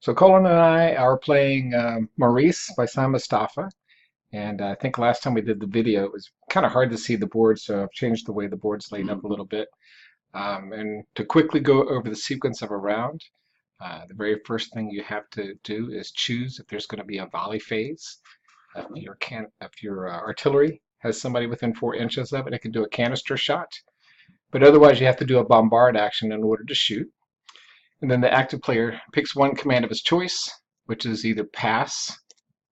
So Colin and I are playing Maurice by Sam Mustafa, and I think last time we did the video, it was kind of hard to see the board, so I've changed the way the board's laid up a little bit. And to quickly go over the sequence of a round, the very first thing you have to do is choose if there's going to be a volley phase. If your artillery has somebody within 4 inches of it, it can do a canister shot. But otherwise, you have to do a bombard action in order to shoot. And then the active player picks one command of his choice, which is either pass,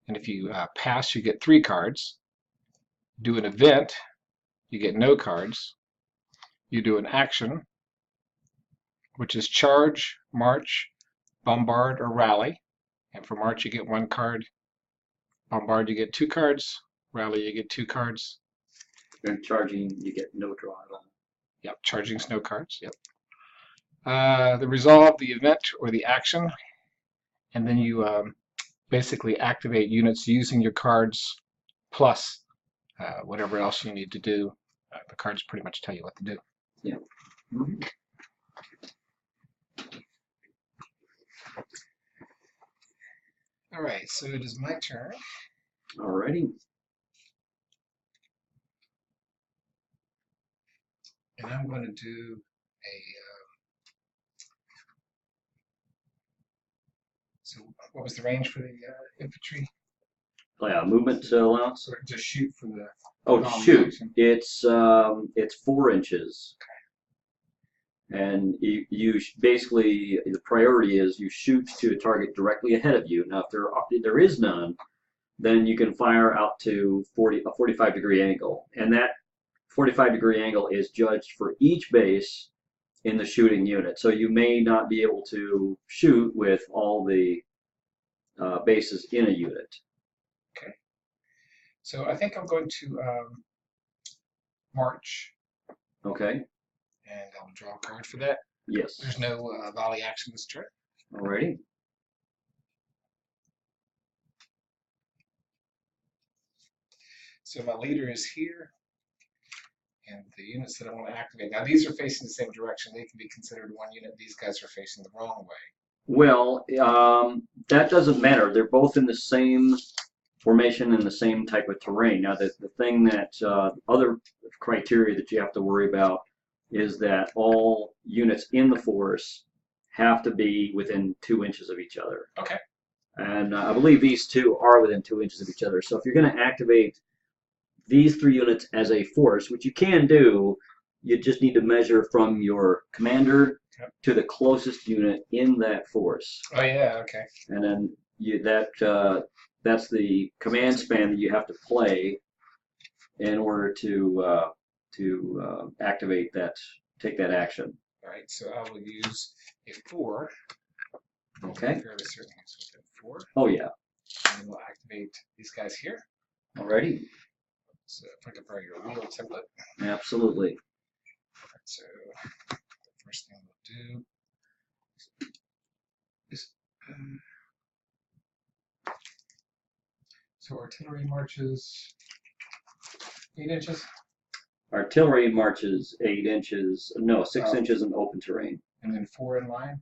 and if you pass, you get 3 cards. Do an event, you get no cards. You do an action, which is charge, march, bombard, or rally. And for march, you get 1 card. Bombard, you get 2 cards. Rally, you get 2 cards. And charging, you get no draw at all. Yep, charging's no cards. Yep. The resolve, the event, or the action, and then you basically activate units using your cards plus whatever else you need to do. The cards pretty much tell you what to do. Yeah. Mm-hmm. All right, so it is my turn. Alrighty. And I'm going to do a. So, what was the range for the infantry? Movement allowance. So just shoot for the. Oh, shoot! Action. It's 4 inches. And you basically, the priority is you shoot to a target directly ahead of you. Now, if there is none, then you can fire out to a 45-degree angle, and that 45-degree angle is judged for each base in the shooting unit. So you may not be able to shoot with all the bases in a unit. Okay. So I think I'm going to march. Okay. And I'll draw a card for that. Yes. There's no volley action this turn. Alrighty. So my leader is here, and the units that I want to activate. Now these are facing the same direction. They can be considered one unit. These guys are facing the wrong way. Well, that doesn't matter. They're both in the same formation and the same type of terrain. Now, the thing that other criteria that you have to worry about is that all units in the force have to be within 2 inches of each other. Okay. And I believe these two are within 2 inches of each other. So if you're going to activate these 3 units as a force, which you can do, you just need to measure from your commander to the closest unit in that force. Oh yeah, okay. And then that's the command span that you have to play in order to activate that, take that action. All right, so I will use a 4. Okay. I'm fairly certain it's within 4. Oh yeah. And then we'll activate these guys here. Alrighty. So if I can borrow your wheel template. Absolutely. All right, so the first thing we'll do is so artillery marches 8 inches. Artillery marches 8 inches. No, 6 inches in open terrain. And then 4 in line.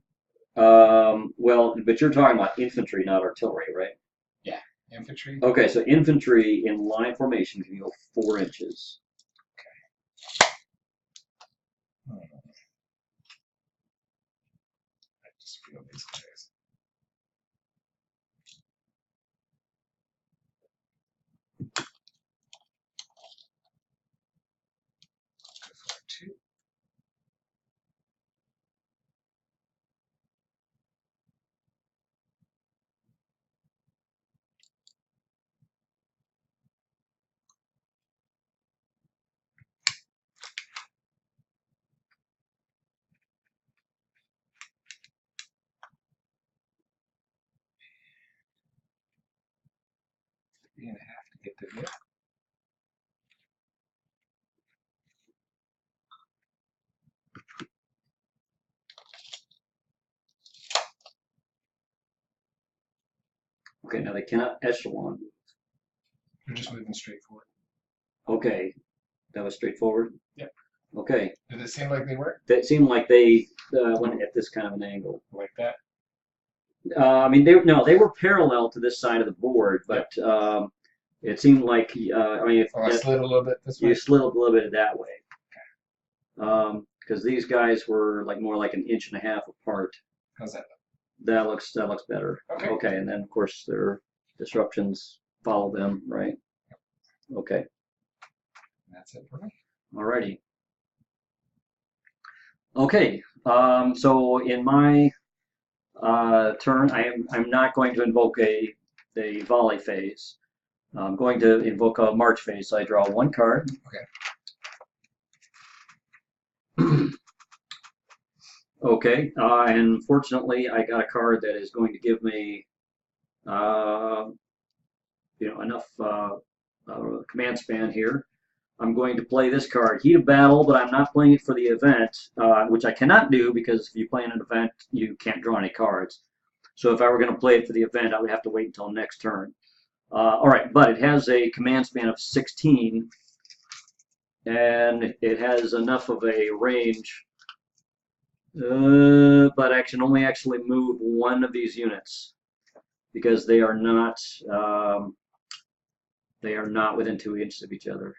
Well, but you're talking about infantry, not artillery, right? Yeah, infantry. Okay, so infantry in line formation can go 4 inches. Okay. I just feel these guys. Three and a half to get to here. Okay, now they cannot echelon. They're just moving straight forward. Okay, that was straightforward? Yep. Okay. Did it seem like they were? That seemed like they went at this kind of an angle. Like that? I mean, they were parallel to this side of the board, Yep. but it seemed like I mean, if Oh, I slid a little bit this you way. slid a little bit that way, because these guys were like more like an inch and a half apart. How's that? That looks better. Okay. Okay, and then of course their disruptions follow them, right? Okay. That's it for me. Alrighty. Okay. So in my turn, I'm not going to invoke a volley phase. I'm going to invoke a march phase. So I draw one card. Okay. Okay. And fortunately, I got a card that is going to give me, enough command span here. I'm going to play this card, Heat of Battle, but I'm not playing it for the event, which I cannot do because if you play in an event, you can't draw any cards. So if I were going to play it for the event, I would have to wait until next turn. All right, but it has a command span of 16, and it has enough of a range, but I can only actually move one of these units because they are not within 2 inches of each other.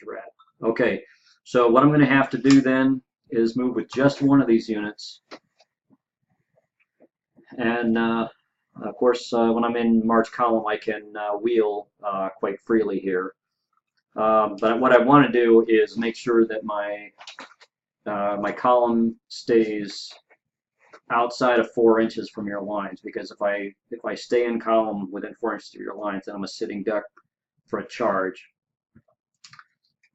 Drat. Okay, so what I'm going to have to do then is move with just one of these units. And of course, when I'm in March column, I can wheel quite freely here. But what I want to do is make sure that my column stays outside of 4 inches from your lines, because if I stay in column within 4 inches of your lines, then I'm a sitting duck for a charge.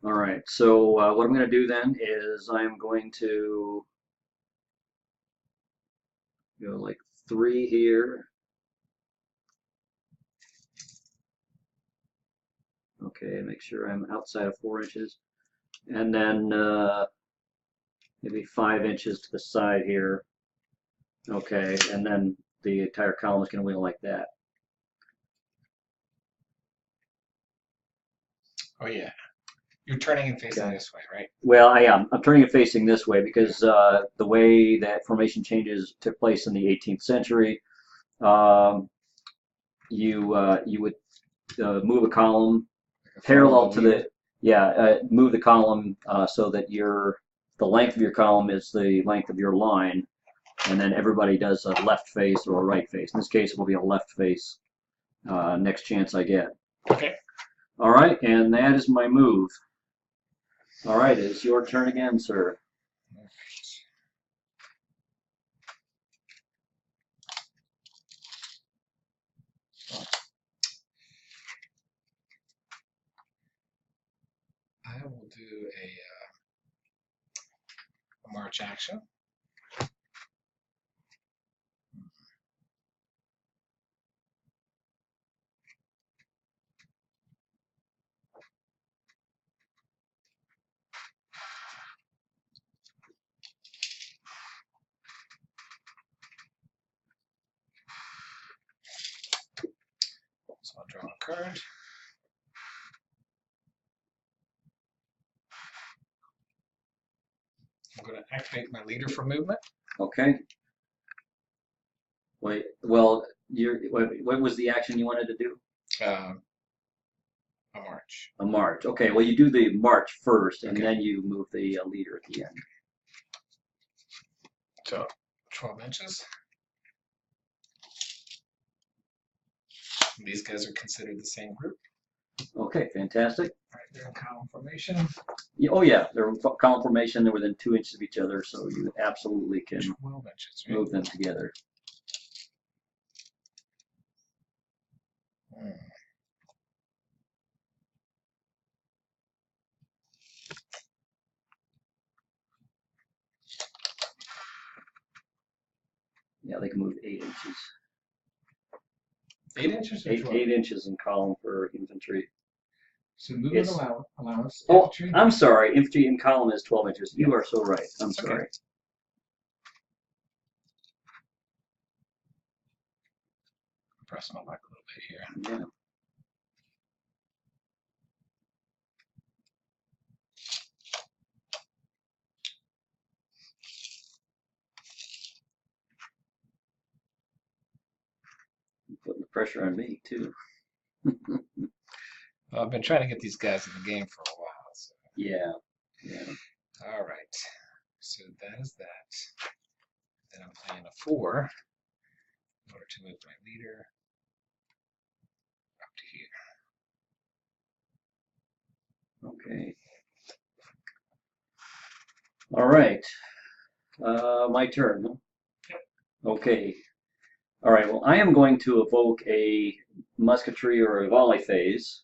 All right, so what I'm going to do then is I'm going to go like 3 here. Okay, make sure I'm outside of 4 inches. And then maybe 5 inches to the side here. Okay, and then the entire column is going to wheel like that. Oh yeah. You're turning and facing this way, right? Well, I am. I'm turning it facing this way because the way that formation changes took place in the 18th century, um, you would move a column parallel to move the column so that the length of your column is the length of your line, and then everybody does a left face or a right face. In this case, it will be a left face next chance I get. Okay. All right, and that is my move. All right, it's your turn again, sir. I will do a march action. So I'll draw a card. I'm going to activate my leader for movement. Okay. Wait. Well, what was the action you wanted to do? A march. A march. Okay. Well, you do the march first, and Okay. then you move the leader at the end. So 12 inches. These guys are considered the same group. Okay. Fantastic. All right, they're in column formation. Yeah, oh yeah, they're in column formation. They're within 2 inches of each other, so you absolutely can 12 inches, right? move them together. Yeah, they can move 8 inches. 8 inches or 8 inches in column for infantry. So movement allowance. Oh, Infantry. I'm sorry. Infantry in column is 12 inches. You are so right. I'm sorry. Okay. Press my luck a little bit here. Yeah. pressure on me too. Well, I've been trying to get these guys in the game for a while. So. Yeah, yeah. All right. So that is that. Then I'm playing a 4 in order to move my leader up to here. Okay. All right. My turn. Huh? Yep. Okay. All right. Well, I am going to evoke a musketry or a volley phase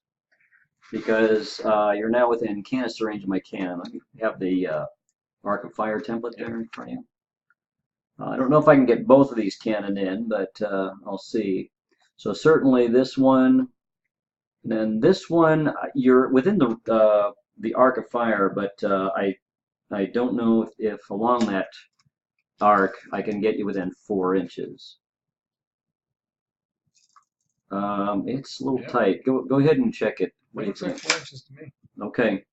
because you're now within canister range of my cannon. I have the Arc of Fire template there in front of you. I don't know if I can get both of these cannon in, but I'll see. So certainly this one, and then this one, you're within the Arc of Fire, but I don't know if along that arc I can get you within 4 inches. It's a little tight. Go ahead and check it. What do you Looks like think? 4 inches to me. Okay.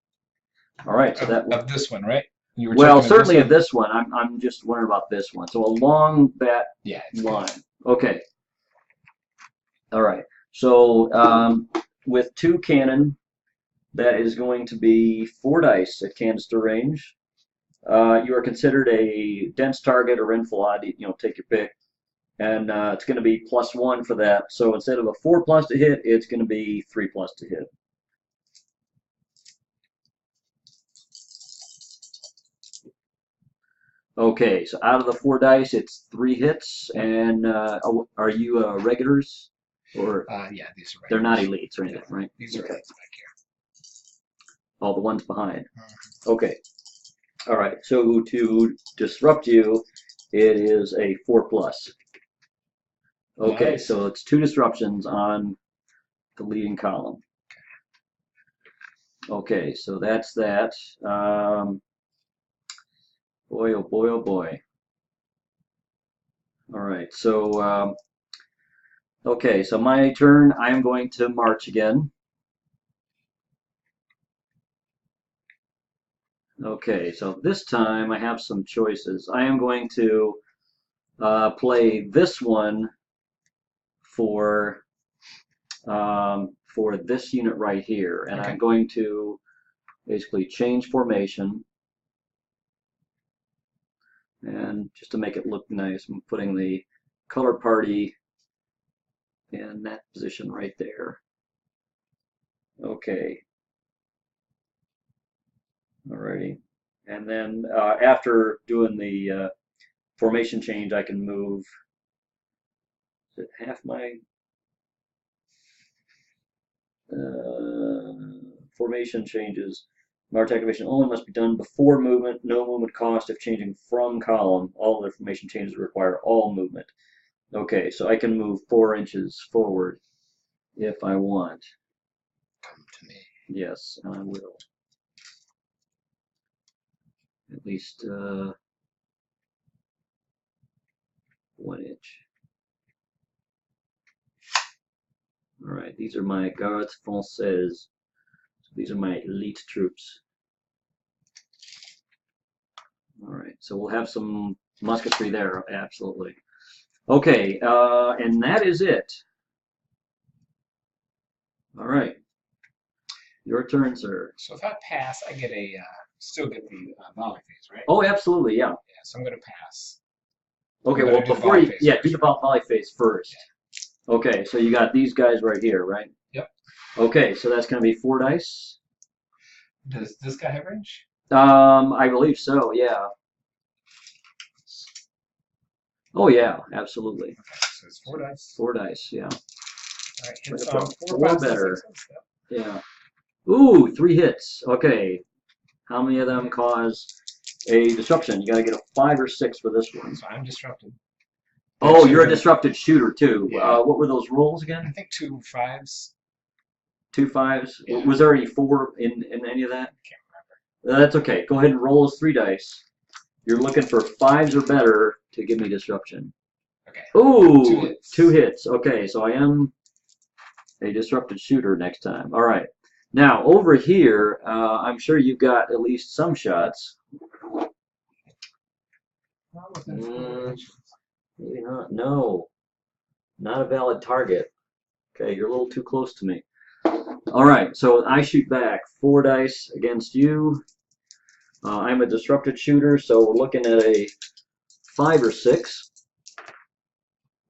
All right. So Of this one, right? You were well, checking certainly of this this one. I'm just wondering about this one. So along that line. Good. Okay. All right. So with 2 cannon, that is going to be 4 dice at canister range. You are considered a dense target or enfilade. Take your pick. And it's going to be +1 for that. So instead of a 4+ to hit, it's going to be 3+ to hit. Okay, so out of the 4 dice, it's 3 hits. And are you regulars? Or Yeah, these are regulars. They're not elites or anything, right? These are elites back here. All the ones behind. Okay. All right. So to disrupt you, it is a 4+. Okay, Nice. so it's 2 disruptions on the leading column. Okay, so that's that. Boy, oh boy, oh boy. All right, so okay, so my turn. I am going to march again. Okay, so this time I have some choices. I am going to play this one for this unit right here, and I'm going to basically change formation. And just to make it look nice, I'm putting the color party in that position right there. Okay. Alrighty. And then after doing the formation change, I can move. Is it half my formation changes? March activation only must be done before movement. No movement cost if changing from column. All other formation changes require all movement. Okay, so I can move 4 inches forward if I want. Come to me. Yes, and I will. At least 1 inch. All right, these are my gardes françaises. So these are my elite troops. All right, so we'll have some musketry there, absolutely. Okay, and that is it. All right, your turn, sir. So if I pass, I get still get the volley phase, right? Oh, absolutely, yeah. Yeah, so I'm going to pass. Okay, well, before you, do the volley phase first. Yeah. Okay, so you got these guys right here, right? Yep. Okay, so that's going to be 4 dice. Does this guy have range? I believe so, yeah. Oh, yeah, absolutely. Okay, so it's 4 dice. 4 dice, yeah. All right, hits on 4 better. Yeah. Ooh, 3 hits. Okay. How many of them cause a disruption? You got to get a 5 or 6 for this one. So I'm disrupted. Oh, you're a disrupted shooter too. Yeah. What were those rolls again? I think 2 5s. 2 5s. Yeah. Was there any 4 in any of that? Can't remember. That's okay. Go ahead and roll those 3 dice. You're looking for 5s or better to give me disruption. Okay. Ooh, 2 hits. Okay, so I am a disrupted shooter next time. All right. Now, over here, I'm sure you've got at least some shots. Maybe not. No. Not a valid target. Okay, you're a little too close to me. All right, so I shoot back 4 dice against you. I'm a disrupted shooter, so we're looking at a 5 or 6.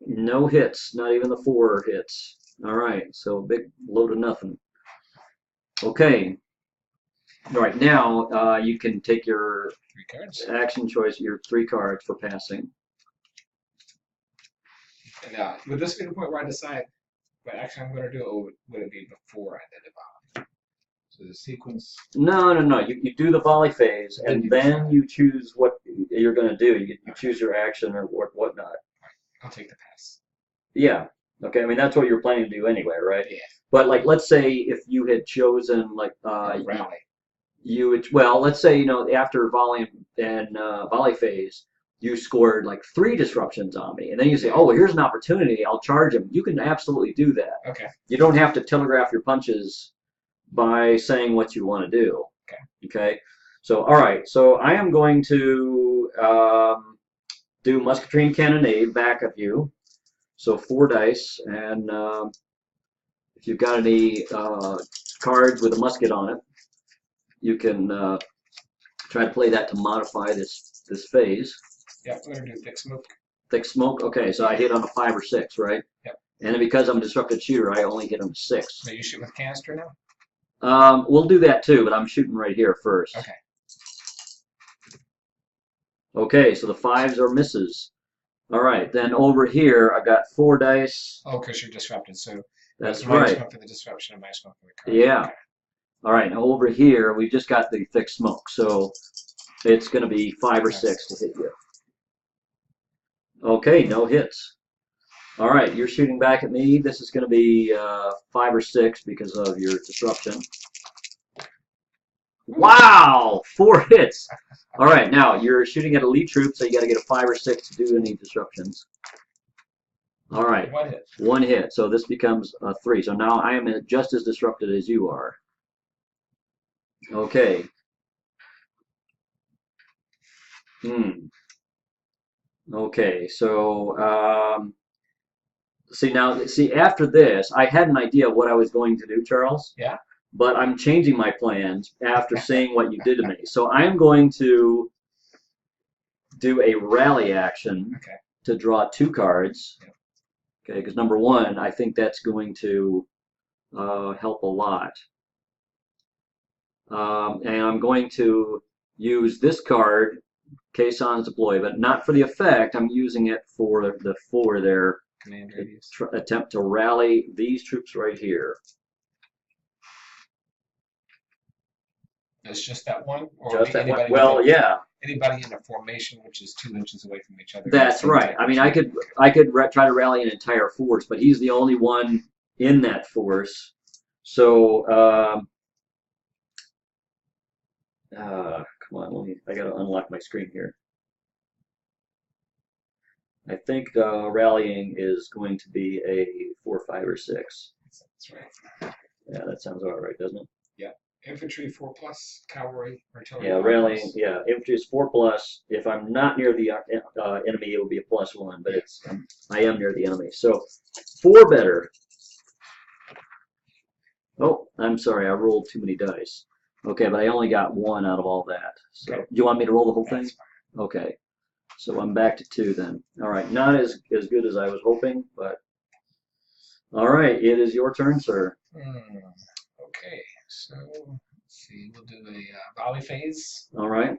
No hits, not even the 4 hits. All right, so big load of nothing. Okay. All right, now you can take your 3 cards. action choice, your 3 cards for passing. And would this be the point where I decide what action I'm going to do, or would it be before I did the volley? So the sequence. No. You do the volley phase, and then you choose what you're going to do. You choose your action or whatnot. I'll take the pass. Yeah. Okay. I mean, that's what you're planning to do anyway, right? Yeah. But like, let's say if you had chosen like rally. You would, well, let's say after volley and volley phase, you scored like 3 disruptions on me, and then you say, oh, well, here's an opportunity. I'll charge him. You can absolutely do that. Okay. You don't have to telegraph your punches by saying what you want to do. Okay. Okay. So, all right. So I am going to do musketry and cannonade back of you. So 4 dice, and if you've got any cards with a musket on it, you can try to play that to modify this phase. Yeah, I'm going to do thick smoke. Thick smoke. Okay, so I hit on a 5 or 6, right? Yep. And then because I'm a disrupted shooter, I only hit on a 6. So you shoot with canister now? We'll do that too, but I'm shooting right here first. Okay. Okay, so the 5s are misses. All right, then over here I got 4 dice. Oh, because you're disrupted. So that's right. right. For the disruption and my smoke for the card. Yeah. Okay. All right, now over here we just got the thick smoke, so it's going to be 5 or 6 to hit you. Okay, no hits. All right, you're shooting back at me. This is going to be 5 or 6 because of your disruption. Wow, 4 hits. All right, now you're shooting at elite troops, so you got to get a 5 or 6 to do any disruptions. All right, 1 hit. 1 hit. So this becomes a 3. So now I am just as disrupted as you are. Okay. Okay, so see after this, I had an idea of what I was going to do, Charles. Yeah. But I'm changing my plans after seeing what you did to me. So I am going to do a rally action to draw 2 cards. Yeah. Okay, because number 1, I think that's going to help a lot. And I'm going to use this card, Caisson's Deploy, but not for the effect. I'm using it for their Command radius. attempt to rally these troops right here. It's just that one? Or Just that one? anybody Well, yeah. Anybody in a formation which is 2 inches away from each other. That's right. I mean, I could try to rally an entire force, but he's the only one in that force. So, come on, I got to unlock my screen here. I think rallying is going to be a 4, 5, or 6. That's right. Yeah, that sounds all right, doesn't it? Yeah. Infantry 4+, cavalry, artillery. Yeah, rallying. Yeah, infantry is 4+. If I'm not near the enemy, it will be a +1. But I am near the enemy. So 4 better. Oh, I'm sorry, I rolled too many dice. Okay, but I only got 1 out of all that. So do you want me to roll the whole thing? Okay. So I'm back to 2 then. All right, not as good as I was hoping, but all right, it is your turn, sir. Okay, so let's see. We'll do a volley phase. All right.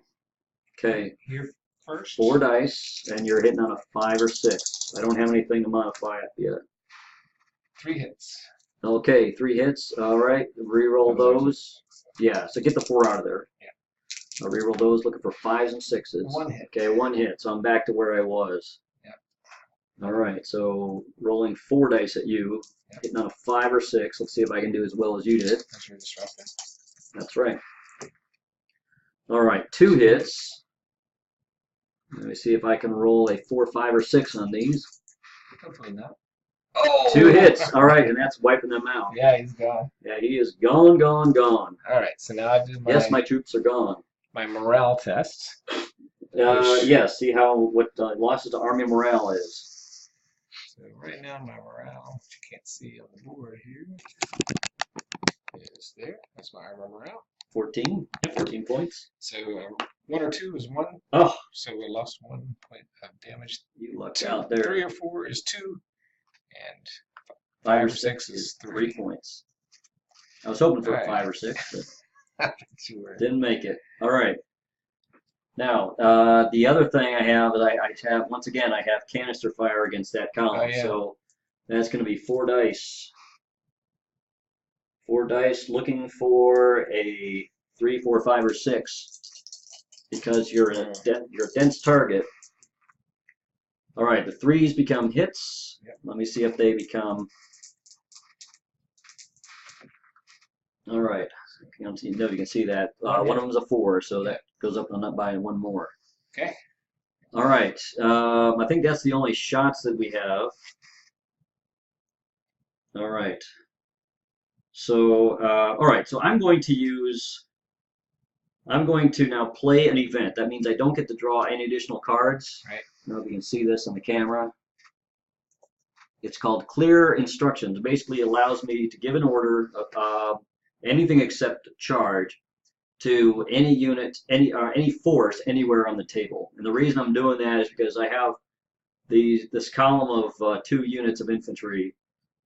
Okay. Here first. 4 dice, and you're hitting on a 5 or 6. I don't have anything to modify it yet. 3 hits. Okay, 3 hits. All right, re-roll those. Yeah, so get the 4 out of there. Yeah. I'll re-roll those, looking for 5s and 6s. 1 hit. Okay, 1 hit, so I'm back to where I was. Yeah. All right, so rolling 4 dice at you, hitting on a 5 or 6. Let's see if I can do as well as you did. That's your disruptor. That's right. All right, 2 hits. Let me see if I can roll a 4, 5, or 6 on these. Hopefully not. Oh! 2 hits. All right, and that's wiping them out. Yeah, he's gone. Yeah, he is gone, gone, gone. All right, so now I do my... Yes, my troops are gone. My morale test. Yes, see what losses to army morale is. So right now my morale, which you can't see on the board here, is there. That's my armor morale. 14. 14 points. So 1 or 2 is 1. Oh, so we lost 1 point of damage. You lucked 2, out there. 3 or 4 is 2, and 5 or 6 6 is 3 points. I was hoping for All right. 5 or 6, but Sure. didn't make it. All right. Now, the other thing I have is I have, once again, I have canister fire against that column. Oh, yeah. So that's going to be 4 dice. 4 dice looking for a 3, 4, 5, or 6 because you're a dense target. All right, the 3s become hits. Yep. Let me see if they become. All right. You can see that. One of them's a 4, so that goes up by 1 more. Okay. All right. I think that's the only shots that we have. All right. So, all right. So I'm going to now play an event. That means I don't get to draw any additional cards. Right. I don't know if you can see this on the camera. It's called Clear Instructions. It basically allows me to give an order of anything except charge to any unit, any force anywhere on the table. And the reason I'm doing that is because I have this column of 2 units of infantry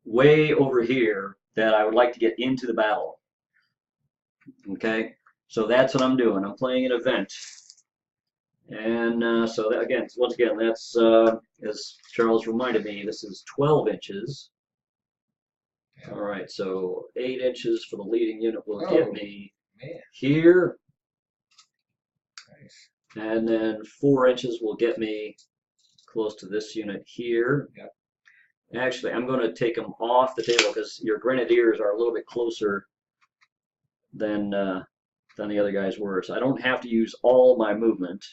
way over here that I would like to get into the battle. Okay, so that's what I'm doing. I'm playing an event. And so that, once again, that's, as Charles reminded me, this is 12 inches. Yeah. All right, so 8 inches for the leading unit will get me here. Nice. And then 4 inches will get me close to this unit here. Yep. Actually, I'm going to take them off the table because your grenadiers are a little bit closer than the other guys were. So I don't have to use all my movement.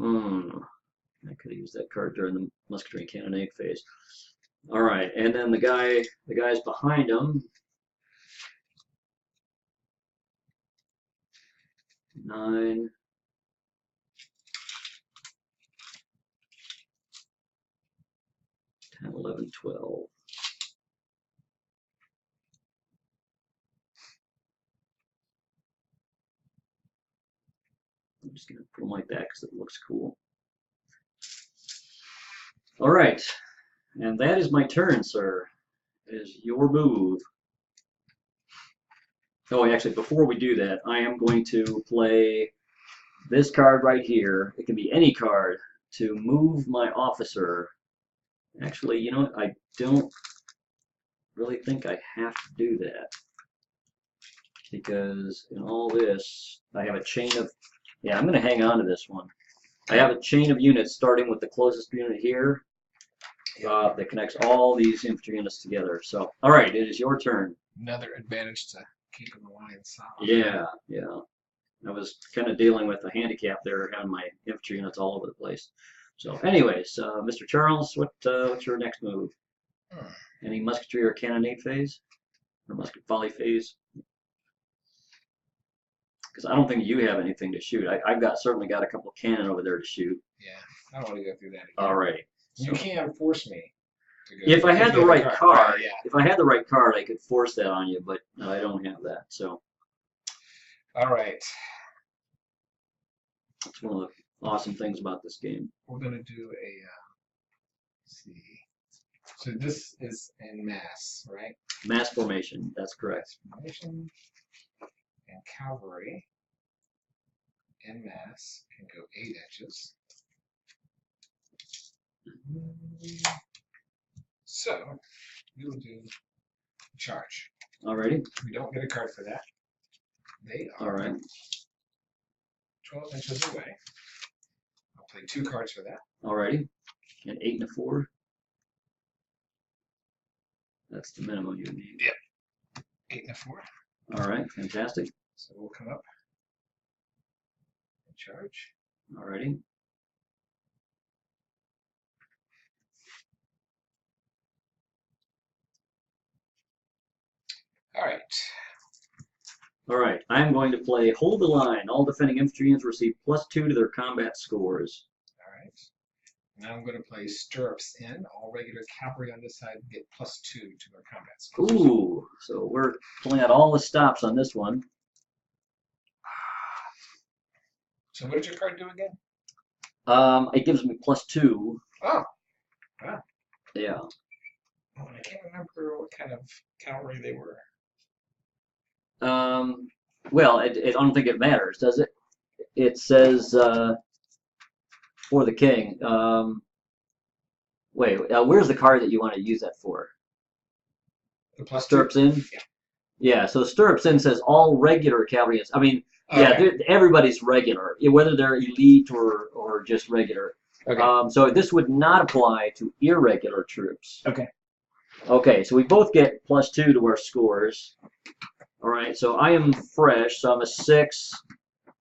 I could have used that card during the musketry and cannonade phase. All right, and then the guys behind him. 9. 10, 11, 12. I'm just going to put them like that because it looks cool. All right, and that is my turn, sir. It is your move. Oh, actually, before we do that, I am going to play this card right here. It can be any card to move my officer. Actually, you know what? I don't really think I have to do that because in all this, I have a chain of. Yeah, I'm going to hang on to this one. I have a chain of units starting with the closest unit here that connects all these infantry units together. So, all right, it is your turn. Another advantage to keeping the line solid. Yeah, yeah. I was kind of dealing with a handicap there, having my infantry units all over the place. So, anyways, Mr. Charles, what's your next move? Any musketry or cannonade phase? Or musket volley phase? Because I don't think you have anything to shoot. I've certainly got a couple of cannon over there to shoot. Yeah, I don't want to go through that again. All right. You can't force me to go. If I had the right card, right, yeah. if I had the right card, I could force that on you, but I don't have that. So. All right. That's one of the awesome things about this game. We're going to do a, let's see. So this is in mass, right? Mass formation, that's correct. Mass formation and cavalry in mass can go 8 inches. So we will do charge. Alrighty. We don't get a card for that. They are 12 inches away. I'll play 2 cards for that. Alrighty. An 8 and a 4. That's the minimum you need. Yep. 8 and a 4. Alright, fantastic. So we'll come up and charge. Alrighty. All right. All right, I'm going to play Hold the Line. All defending infantry units receive +2 to their combat scores. All right. Now I'm going to play Stirrups in. All regular cavalry on this side get +2 to their combat scores. Ooh, so we're pulling out all the stops on this one. So what did your card do again? It gives me +2. Oh, wow. Yeah. Oh, and I can't remember what kind of cavalry they were. Well, I don't think it matters, does it? It says for the king. Wait, where's the card that you want to use that for? The +2? Stirrups in? Yeah. Yeah, so Stirrups in says all regular cavalry. I mean, yeah, Okay. everybody's regular, whether they're elite or just regular. Okay. So this would not apply to irregular troops. Okay. Okay, so we both get +2 to our scores. All right, so I am fresh, so I'm a 6.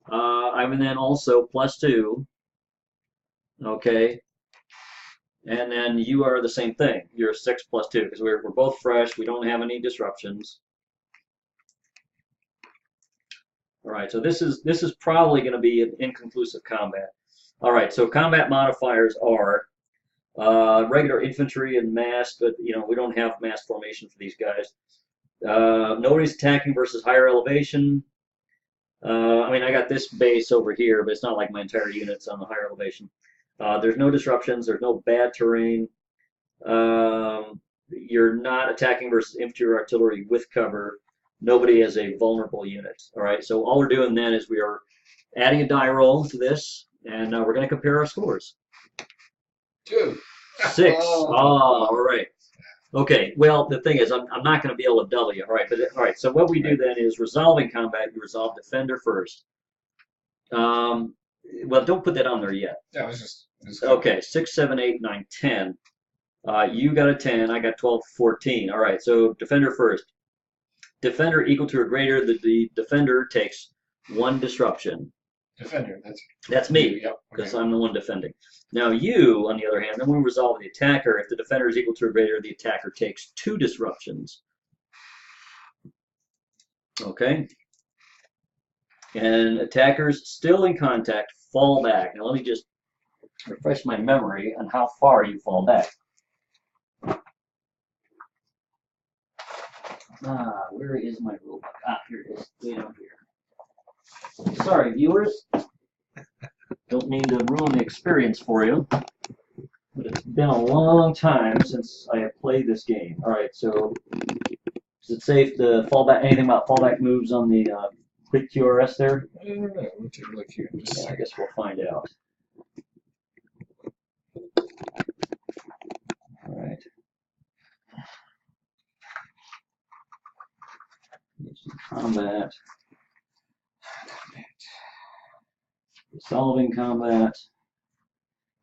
I'm then also +2. Okay. And then you are the same thing. You're a 6 +2 because we're both fresh. We don't have any disruptions. All right, so this is probably going to be an inconclusive combat. All right, so combat modifiers are regular infantry and massed, but we don't have mass formation for these guys. Nobody's attacking versus higher elevation. I mean, I got this base over here, but it's not like my entire unit's on the higher elevation. There's no disruptions. There's no bad terrain. You're not attacking versus infantry or artillery with cover. Nobody has a vulnerable unit. All right, so all we're doing then is we are adding a die roll to this, and we're going to compare our scores. 2. 6. Oh, all right. Okay, well, the thing is, I'm not going to be able to double you. All right, all right. So what we do then is resolving combat. You resolve defender first. Well, don't put that on there yet. That was just okay. 6, 7, 8, 9, 10. You got a 10. I got 12, 14. All right. So defender first. Defender equal to or greater. The defender takes 1 disruption. Defender. That's me, because I'm the one defending. Now you, on the other hand, then we resolve the attacker. If the defender is equal to or greater, the attacker takes 2 disruptions. Okay. And attackers still in contact fall back. Now let me just refresh my memory on how far you fall back. Where is my rule book? Here it is. Way down here. Sorry, viewers. Don't mean to ruin the experience for you, but it's been a long time since I have played this game. All right, so is it safe to fall back? Anything about fallback moves on the quick QRS there? I don't know. We'll take a look here. Yeah, I guess we'll find out. All right. Combat. Resolving combat.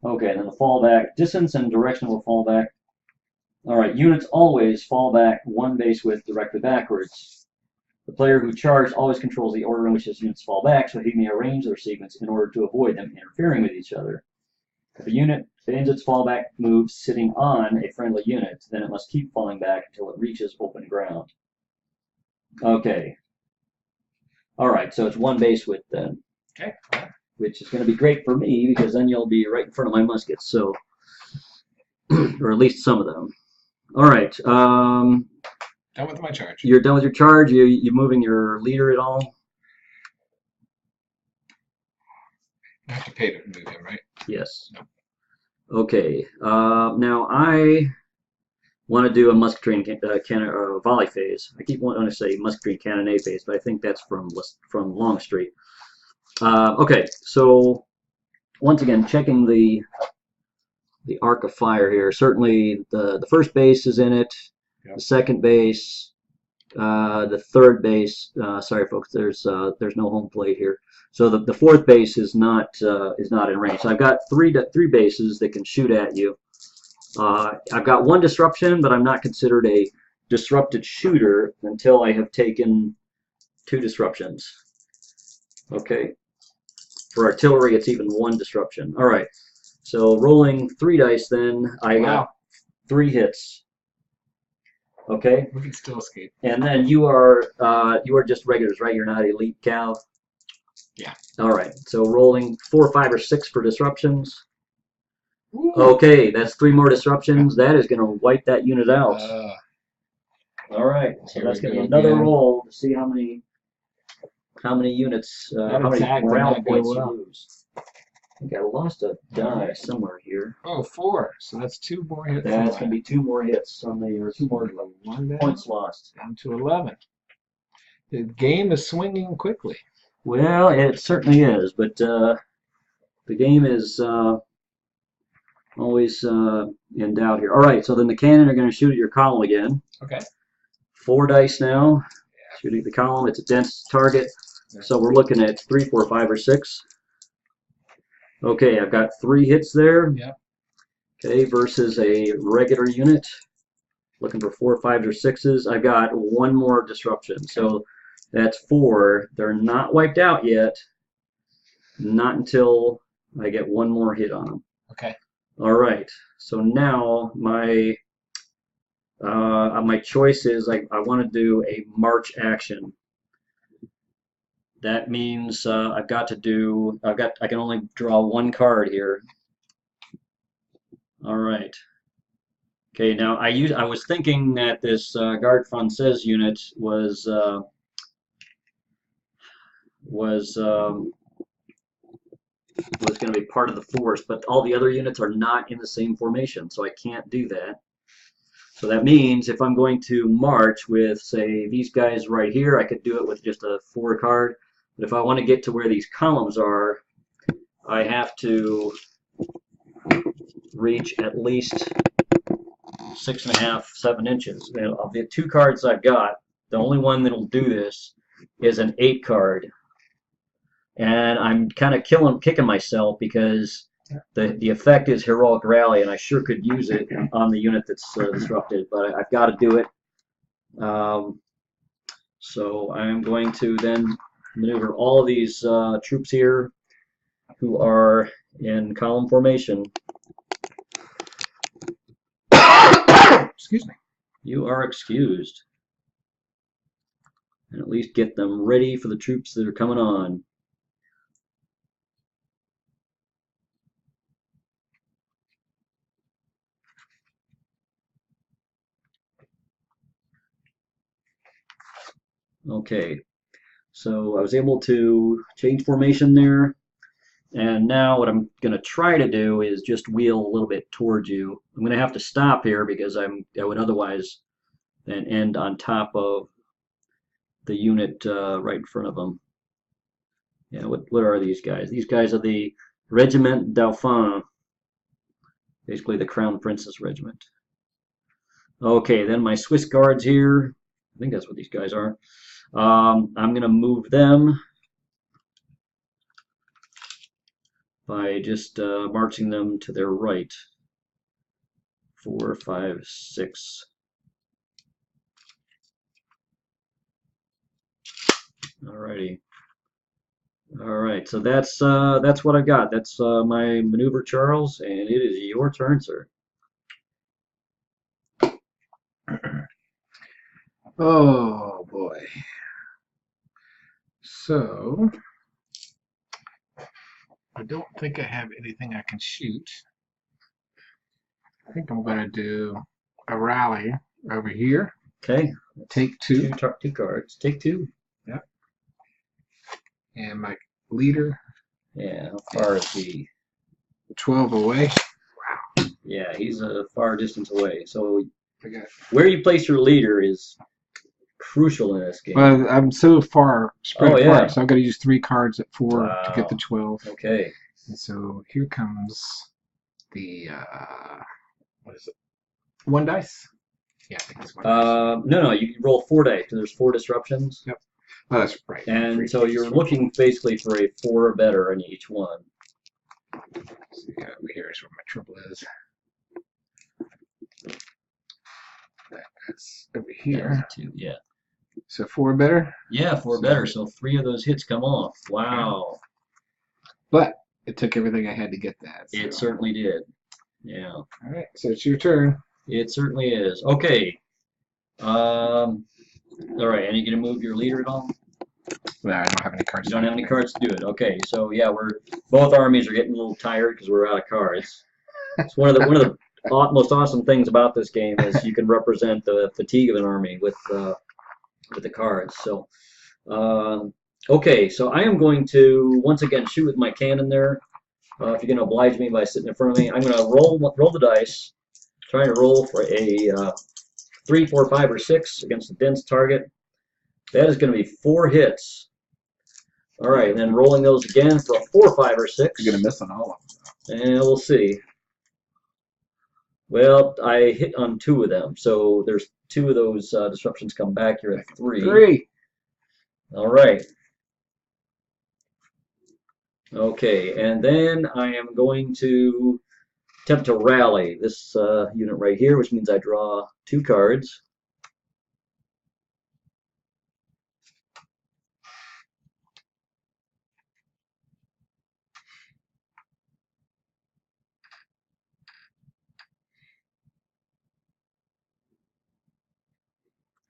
Okay, then the fallback. Distance and direction will fall back. All right, units always fall back 1 base width directly backwards. The player who charged always controls the order in which his units fall back, so he may arrange their sequence in order to avoid them interfering with each other. If a unit begins its fallback move sitting on a friendly unit, then it must keep falling back until it reaches open ground. Okay. All right, so it's 1 base width then. Okay. Which is going to be great for me because then you'll be right in front of my muskets. So, or at least some of them. All right. Done with my charge. You're done with your charge. You moving your leader at all? I have to pay to move him, right? Yes. No. Okay. Now I want to do a musketry and volley phase. I keep wanting to say musketry and cannonade phase, but I think that's from Longstreet. Okay, so once again, checking the arc of fire here. Certainly, the first base is in it. Yep. The second base, the third base. Sorry, folks. There's no home plate here. So the fourth base is not in range. So I've got three bases that can shoot at you. I've got 1 disruption, but I'm not considered a disrupted shooter until I have taken 2 disruptions. Okay. For artillery, it's even 1 disruption. All right. So rolling 3 dice then, I got 3 hits. Okay, We can still escape. and then you are just regulars, right? You're not elite Cal. Yeah. All right. So rolling 4, 5, or 6 for disruptions. Ooh. Okay, that's 3 more disruptions. That is going to wipe that unit out. All right. So Here that's we going to go be another again. roll to see how many units, That how many attack did morale not go points well. you lose. I think I lost a die somewhere here. Oh, 4. So that's 2 more hits. That's going to be 2 more hits on the, or 2 more points lost. Down to 11. The game is swinging quickly. Well, it certainly is, but the game is always in doubt here. All right, so then the cannon are going to shoot at your column again. Okay. 4 dice now. Shooting at the column. It's a dense target. So we're looking at 3, 4, 5, or 6. Okay, I've got 3 hits there. Yep. Okay, versus a regular unit. Looking for 4, 5s, or 6s. I've got 1 more disruption. So that's 4. They're not wiped out yet. Not until I get 1 more hit on them. Okay. All right. So now my choice is I want to do a march action. That means I can only draw 1 card here. All right. Okay. Now I was thinking that this Guard Française unit was going to be part of the force, but all the other units are not in the same formation, so I can't do that. So that means if I'm going to march with, say, these guys right here, I could do it with just a 4 card. But if I want to get to where these columns are, I have to reach at least 6.5, 7 inches. Of the 2 cards I've got, the only one that'll do this is an 8 card. And I'm kind of kicking myself because the effect is Heroic Rally, and I sure could use it on the unit that's disrupted, but I've got to do it. So I'm going to then maneuver all of these troops here who are in column formation. Excuse me. You are excused. And at least get them ready for the troops that are coming on. Okay, so I was able to change formation there, and now what I'm going to try to do is just wheel a little bit towards you. I'm going to have to stop here because I would otherwise then end on top of the unit right in front of them. Yeah, what are these guys? These guys are the Regiment Dauphin, basically the Crown Princess Regiment. Okay, then my Swiss Guards here, I think that's what these guys are. I'm going to move them by just marching them to their right. 4, 5, 6. Alrighty. All right, so that's what I've got. That's my maneuver, Charles, and it is your turn, sir. Oh boy. So I don't think I have anything I can shoot. I think I'm going to do a rally over here. Okay. Take 2. 2 cards. Take 2. Yep. And my leader. Yeah, how far is he? 12 away. Wow. Yeah, he's a far distance away. So Okay. where you place your leader is crucial in this game. Well, I'm so far spread apart, yeah. so I've got to use 3 cards at 4 Wow. to get the 12. Okay. And so here comes the what is it? 1 dice? Yeah, I think it's 1 dice. No, you can roll 4 dice because there's 4 disruptions. Yep. Oh, that's right. And so you're looking basically for a 4 or better in each one. So yeah, over here is where my trouble is. That's over here. 2, yeah. So 4 better? Yeah, 4 better. So 3 of those hits come off. Wow. But it took everything I had to get that. So. It certainly did. Yeah. All right, so it's your turn. It certainly is. Okay. All right, and you gonna move your leader at all? No, I don't have any cards. You don't have any cards to do it. Okay, so yeah, we're both armies are getting a little tired because we're out of cards. It's one of the most awesome things about this game is you can represent the fatigue of an army with the cards. So, okay, so I am going to once again shoot with my cannon there. If you're going to oblige me by sitting in front of me, I'm going to roll the dice, trying to roll for a 3, 4, 5, or 6 against a dense target. That is going to be 4 hits. All right, and then rolling those again for a 4, 5, or 6. You're going to miss on all of them. And we'll see. Well, I hit on 2 of them, so there's 2 of those disruptions come back. You're at 3. 3. All right. Okay, and then I am going to attempt to rally this unit right here, which means I draw 2 cards.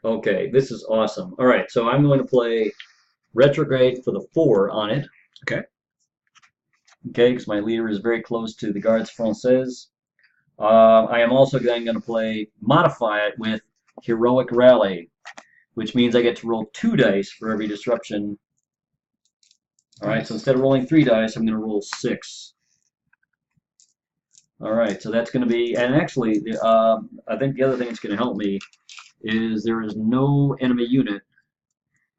Okay, this is awesome. All right, so I'm going to play retrograde for the 4 on it. Okay. Okay, because my leader is very close to the Gardes Françaises. I am also then going to play modify it with heroic rally, which means I get to roll 2 dice for every disruption. All right, so instead of rolling 3 dice, I'm going to roll 6. All right, so that's going to be, and actually, I think the other thing that's going to help me is there is no enemy unit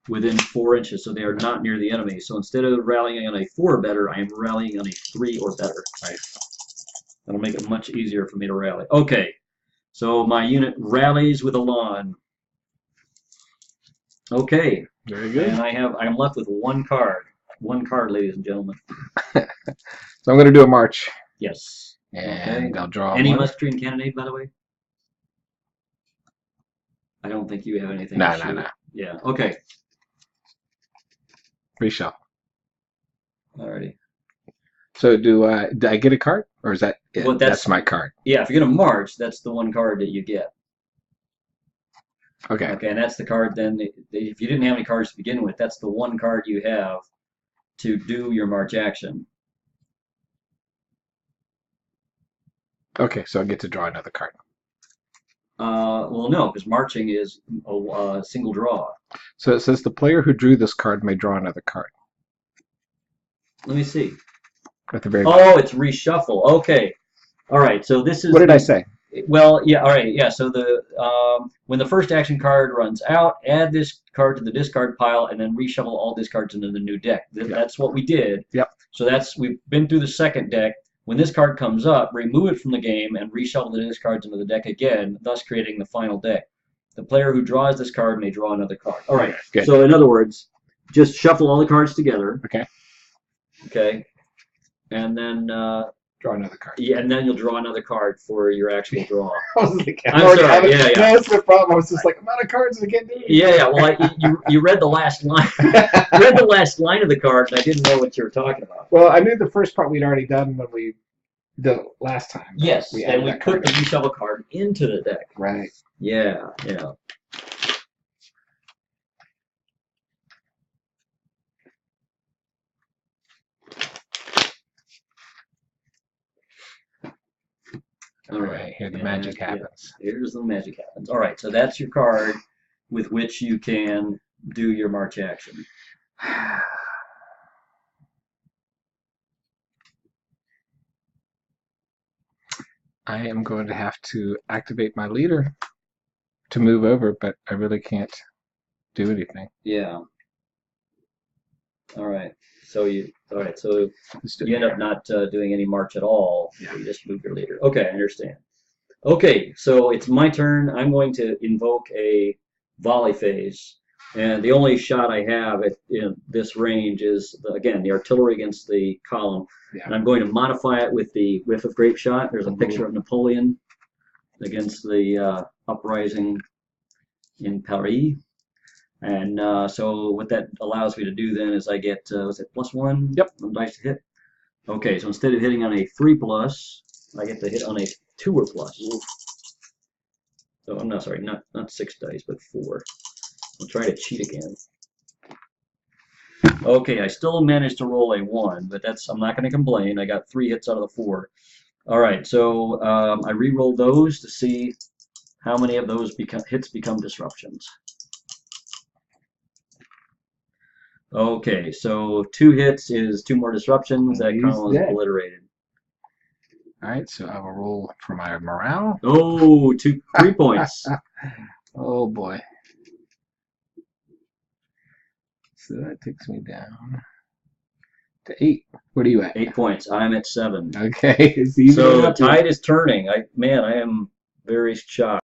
within 4 inches, so they are not near the enemy. So instead of rallying on a 4 or better, I am rallying on a 3 or better. Nice. That'll make it much easier for me to rally. Okay, so my unit rallies with a lawn. Okay, Very good. and I'm left with 1 card. 1 card, ladies and gentlemen. So I'm going to do a march. Yes. And Okay. I'll draw Any one. musketry and cannonade, by the way? I don't think you have anything. No. Yeah. Okay. Reshuffle. Alrighty. So do I get a card, or is that it? Well, that's my card? Yeah. If you're gonna march, that's the 1 card that you get. Okay. Okay, and that's the card. Then, if you didn't have any cards to begin with, that's the 1 card you have to do your march action. Okay, so I get to draw another card. Well, no, because marching is a single draw. So it says the player who drew this card may draw another card. Let me see. At the very bottom. Oh, it's reshuffle. Okay. All right. So this is. What did I say? Well, yeah. All right. Yeah. So when the first action card runs out, add this card to the discard pile, and then reshuffle all discards into the new deck. That's what we did. Yep. So we've been through the second deck. When this card comes up, remove it from the game and reshuffle the discards into the deck again, thus creating the final deck. The player who draws this card may draw another card. All right. Good. So in other words, just shuffle all the cards together. Okay. Okay. And then draw another card. Yeah, and then you'll draw another card for your actual draw. I was like, I'm sorry. Yeah. No, that's the problem. I was just like, I'm out of cards. I can't do it. Yeah. Well, you read the last line. You read the last line of the card, and I didn't know what you were talking about. Well, I knew the first part we'd already done when we did it last time. Yes, and we put the card. reshuffle card into the deck. Right. Yeah. All right, here the magic happens. Here's the magic happens. All right, so that's your card with which you can do your march action. I am going to have to activate my leader to move over, but I really can't do anything. Yeah. All right. So you end up not doing any march at all. Yeah. You just move your leader. Okay, I understand. Okay, so it's my turn. I'm going to invoke a volley phase, and the only shot I have in this range is again the artillery against the column. Yeah. And I'm going to modify it with the whiff of grape shot. There's a picture of Napoleon against the uprising in Paris. And so what that allows me to do then is I get, was it +1? Yep. On dice to hit. Okay, so instead of hitting on a 3+, I get to hit on a 2 or plus. Oh, I'm not sorry, not 6 dice, but 4. I'm trying to cheat again. Okay, I still managed to roll a 1, but I'm not going to complain. I got 3 hits out of the 4. All right, so I re-roll those to see how many of those hits become disruptions. Okay, so 2 hits is 2 more disruptions. That He's column is dead. obliterated. All right, so I will roll for my morale. Oh, 3 points. Oh boy. So that takes me down to 8. What are you at? 8 points. I'm at 7. Okay, it's even So the up here. tide is turning. I am very shocked.